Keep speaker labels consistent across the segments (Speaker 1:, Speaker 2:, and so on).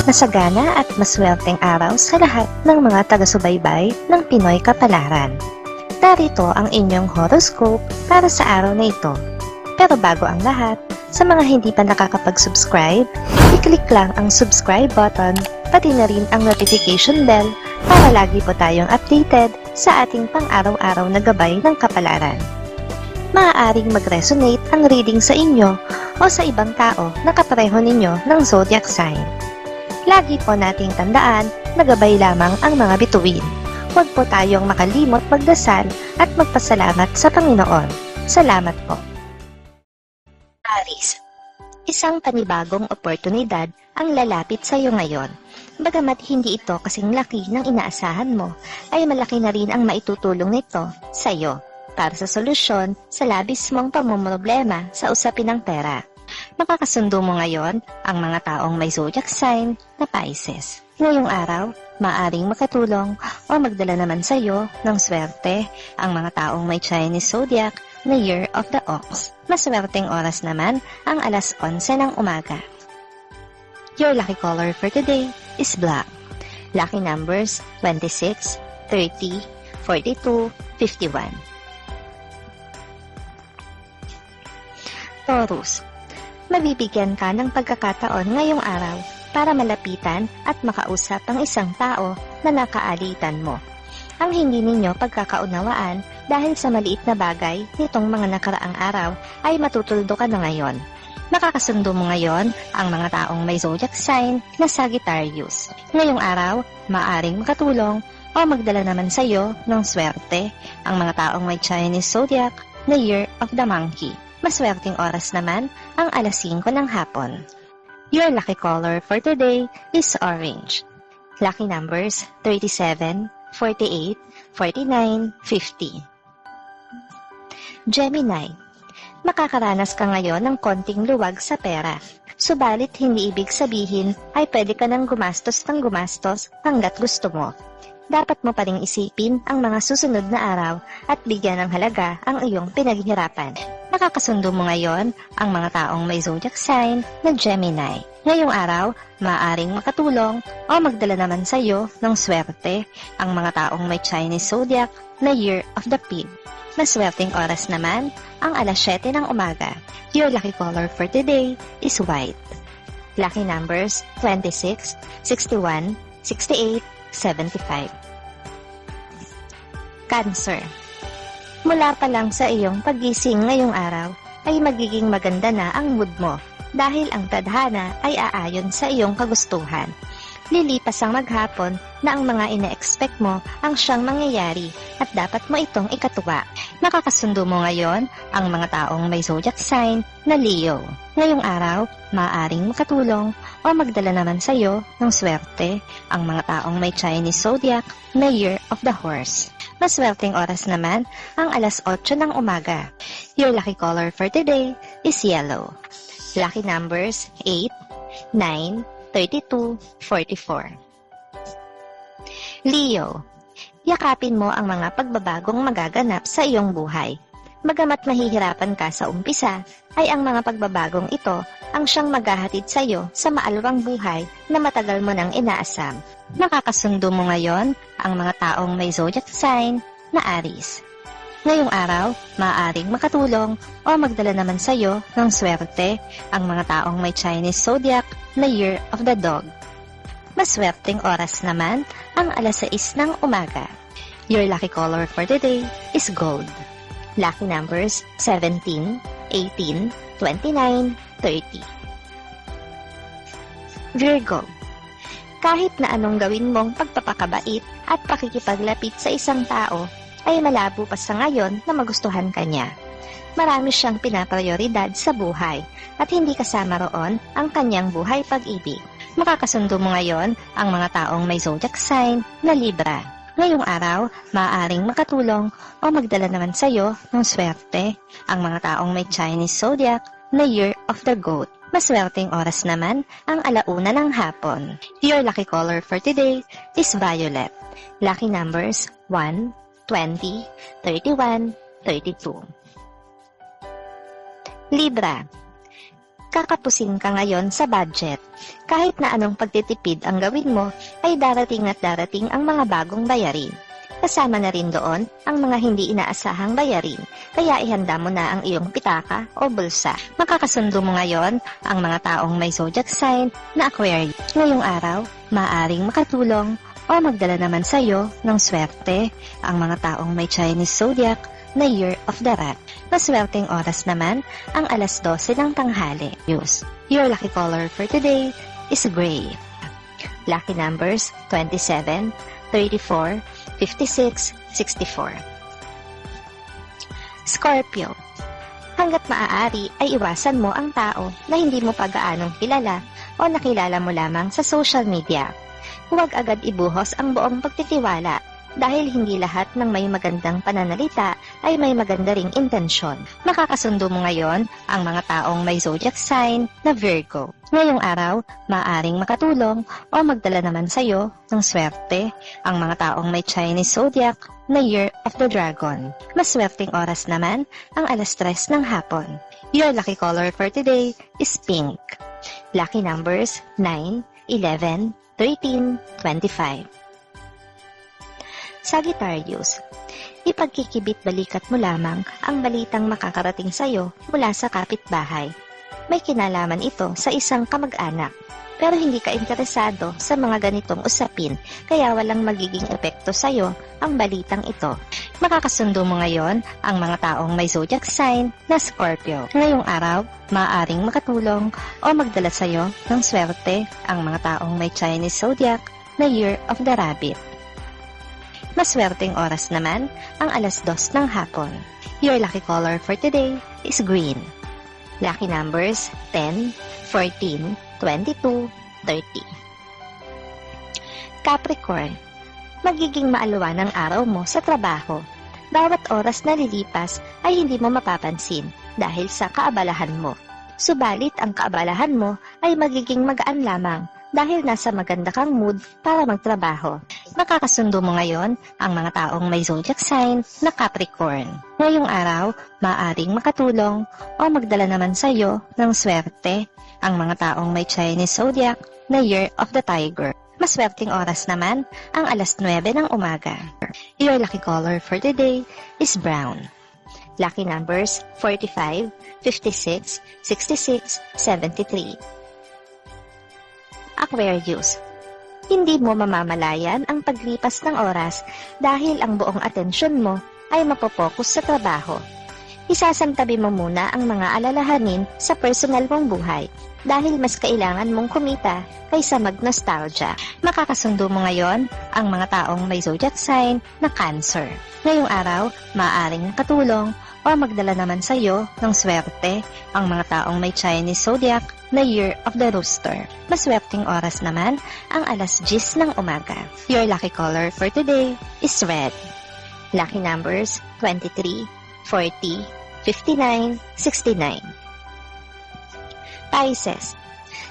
Speaker 1: Masagana at maswerteng araw sa lahat ng mga taga-subaybay ng Pinoy Kapalaran. Narito ang inyong horoscope para sa araw na ito. Pero bago ang lahat, sa mga hindi pa nakakapag-subscribe, i-click lang ang subscribe button, pati na rin ang notification bell para lagi po tayong updated sa ating pang-araw-araw na gabay ng kapalaran. Maaaring mag-resonate ang reading sa inyo o sa ibang tao na kapareho ninyo ng zodiac sign. Lagi po nating tandaan na gabay lamang ang mga bituin. Huwag po tayong makalimot magdasal at magpasalamat sa Panginoon. Salamat po. Aries, isang panibagong oportunidad ang lalapit sa iyo ngayon. Bagamat hindi ito kasing laki ng inaasahan mo, ay malaki na rin ang maitutulong nito sa iyo para sa solusyon sa labis mong pamumroblema sa usapin ng pera. Makakasundo mo ngayon ang mga taong may zodiac sign na Pisces. Ngayong araw, maaring makatulong o magdala naman sa iyo ng swerte ang mga taong may Chinese zodiac na Year of the Ox. Maswerteng oras naman ang alas 11 ng umaga. Your lucky color for today is black. Lucky numbers 26, 30, 42, 51. Taurus, mabibigyan ka ng pagkakataon ngayong araw para malapitan at makausap ang isang tao na nakaalitan mo. Ang hindi ninyo pagkakaunawaan dahil sa maliit na bagay nitong mga nakaraang araw ay matutuldo ka na ngayon. Makakasundo mo ngayon ang mga taong may zodiac sign na Sagittarius. Ngayong araw, maaring makatulong o magdala naman sa iyo ng swerte ang mga taong may Chinese zodiac na Year of the Monkey. Maswerteng oras naman ang alas 5 ng hapon. Your lucky color for today is orange. Lucky numbers 37, 48, 49, 50. Gemini, makakaranas ka ngayon ng konting luwag sa pera. Subalit hindi ibig sabihin ay pwede ka nang gumastos ng gumastos hanggat gusto mo. Dapat mo pa ring isipin ang mga susunod na araw at bigyan ng halaga ang iyong pinaghirapan. Nakakasundo mo ngayon ang mga taong may zodiac sign na Gemini. Ngayong araw, maaaring makatulong o magdala naman sa iyo ng swerte ang mga taong may Chinese zodiac na Year of the Pig. Maswerteng oras naman ang alas 7 ng umaga. Your lucky color for today is white. Lucky numbers 26, 61, 68, 75. Cancer, mula pa lang sa iyong paggising ngayong araw ay magiging maganda na ang mood mo dahil ang tadhana ay aayon sa iyong kagustuhan. Lilipas ang maghapon na ang mga ina-expect mo ang siyang mangyayari at dapat mo itong ikatuwa. Nakakasundo mo ngayon ang mga taong may zodiac sign na Leo. Ngayong araw, maaaring makatulong o magdala naman sa iyo ng swerte ang mga taong may Chinese zodiac na Year of the Horse. Maswerteng oras naman ang alas 8 ng umaga. Your lucky color for today is yellow. Lucky numbers 8, 9, 32, 44. Leo, yakapin mo ang mga pagbabagong magaganap sa iyong buhay. Bagamat mahihirapan ka sa umpisa, ay ang mga pagbabagong ito ang siyang maghahatid sa iyo sa maalwang buhay na matagal mo nang inaasam. Makakasundo mo ngayon ang mga taong may zodiac sign na Aries. Ngayong araw, maaaring makatulong o magdala naman sa iyo ng swerte ang mga taong may Chinese zodiac na Year of the Dog. Maswerteng oras naman ang alas 6 ng umaga. Your lucky color for today is gold. Lucky numbers 17, 18, 29, 30. Virgo, kahit na anong gawin mong pagpapakabait at pakikipaglapit sa isang tao, ay malabo pa sa ngayon na magustuhan ka niya. Marami siyang pinaprioridad sa buhay at hindi kasama roon ang kanyang buhay pag-ibig. Makakasundo mo ngayon ang mga taong may zodiac sign na Libra. Ngayong araw, maaaring makatulong o magdala naman sa iyo ng swerte ang mga taong may Chinese zodiac na Year of the Goat. Maswerteng oras naman ang alauna ng hapon. Your lucky color for today is violet. Lucky numbers 1, 20, 31, 32. Libra, Kakapusin ka ngayon sa budget. Kahit na anong pagtitipid ang gawin mo, ay darating at darating ang mga bagong bayarin. Kasama na rin doon ang mga hindi inaasahang bayarin, kaya ihanda mo na ang iyong pitaka o bulsa. Makakasundo mo ngayon ang mga taong may zodiac sign na Aquarius. Ngayong araw, maaaring makatulong o magdala naman sa iyo ng swerte ang mga taong may Chinese zodiac na Year of the Rat. Maswerteng oras naman ang alas 12 ng tanghali. Your lucky color for today is gray. Lucky numbers 27, 34, 56, 64. Scorpio. Hanggat maaari ay iwasan mo ang tao na hindi mo pa gaanong kilala o nakilala mo lamang sa social media. Huwag agad ibuhos ang buong pagtitiwala dahil hindi lahat ng may magandang pananalita ay may maganda ring intensyon. Makakasundo mo ngayon ang mga taong may zodiac sign na Virgo. Ngayong araw, maaaring makatulong o magdala naman sa iyo ng swerte ang mga taong may Chinese zodiac na Year of the Dragon. Maswerteng oras naman ang alas 3 ng hapon. Your lucky color for today is pink. Lucky numbers 9, 11, 13, 25. Sagittarius. Ipagkikibit balikat mo lamang ang balitang makakarating sa iyo mula sa kapitbahay. May kinalaman ito sa isang kamag-anak, pero hindi ka interesado sa mga ganitong usapin, kaya walang magiging epekto sa iyo ang balitang ito. Makakasundo mo ngayon ang mga taong may zodiac sign na Scorpio. Ngayong araw, maaaring makatulong o magdala sa iyo ng swerte ang mga taong may Chinese zodiac na Year of the Rabbit. Maswerteng oras naman ang alas 2 ng hapon. Your lucky color for today is green. Lucky numbers 10, 14, 22, 30. Capricorn. Magiging maalwa ng araw mo sa trabaho. Bawat oras na lilipas ay hindi mo mapapansin dahil sa kaabalahan mo. Subalit ang kaabalahan mo ay magiging magaan lamang dahil nasa maganda kang mood para magtrabaho. Makakasundo mo ngayon ang mga taong may zodiac sign na Capricorn. Ngayong araw, maaaring makatulong o magdala naman sa iyo ng swerte ang mga taong may Chinese zodiac na Year of the Tiger. Maswerteng oras naman ang alas 9 ng umaga. Your lucky color for the day is brown. Lucky numbers 45, 56, 66, 73. Aquarius. Hindi mo mamamalayan ang paglipas ng oras dahil ang buong atensyon mo ay mapopokus sa trabaho. Isasantabi mo muna ang mga alalahanin sa personal mong buhay dahil mas kailangan mong kumita kaysa mag-nostalgia. Makakasundo mo ngayon ang mga taong may zodiac sign na Cancer. Ngayong araw, maaaring katulong o magdala naman sa iyo ng swerte ang mga taong may Chinese zodiac na Year of the Rooster. Maswerteng oras naman ang alas 10 ng umaga. Your lucky color for today is red. Lucky numbers 23, 40, 59, 69. Pisces.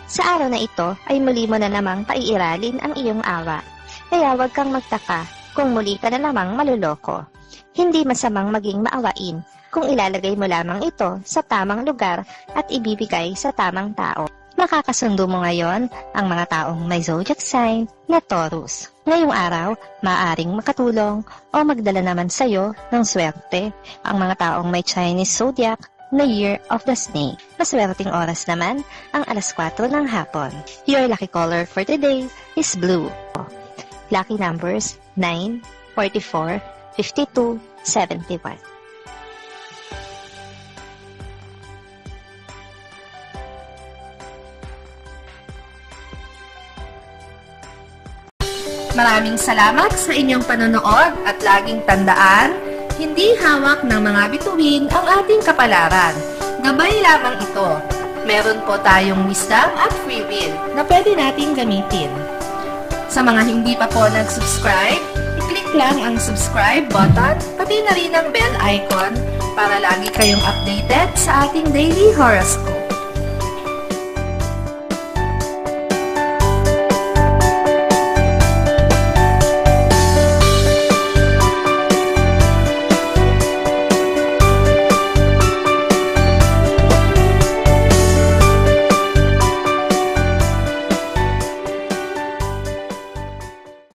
Speaker 1: Sa araw na ito ay muli mo na namang paiiralin ang iyong awa. Kaya huwag kang magtaka kung muli ka na namang maluloko. Hindi masamang maging maawain kung ilalagay mo lamang ito sa tamang lugar at ibibigay sa tamang tao. Makakasundo mo ngayon ang mga taong may zodiac sign na Taurus. Ngayong araw, maaaring makatulong o magdala naman sa iyo ng swerte ang mga taong may Chinese zodiac na Year of the Snake. Maswerteng oras naman ang alas 4 ng hapon. Your lucky color for today is blue. Lucky numbers 9, 44, 52, 71.
Speaker 2: Maraming salamat sa inyong panonood at laging tandaan, hindi hawak ng mga bituin ang ating kapalaran. Gabay lamang ito. Meron po tayong wisdom at free will na pwede nating gamitin. Sa mga hindi pa po nag-subscribe, i-click lang ang subscribe button, pati na rin ang bell icon para lagi kayong updated sa ating daily horoscope.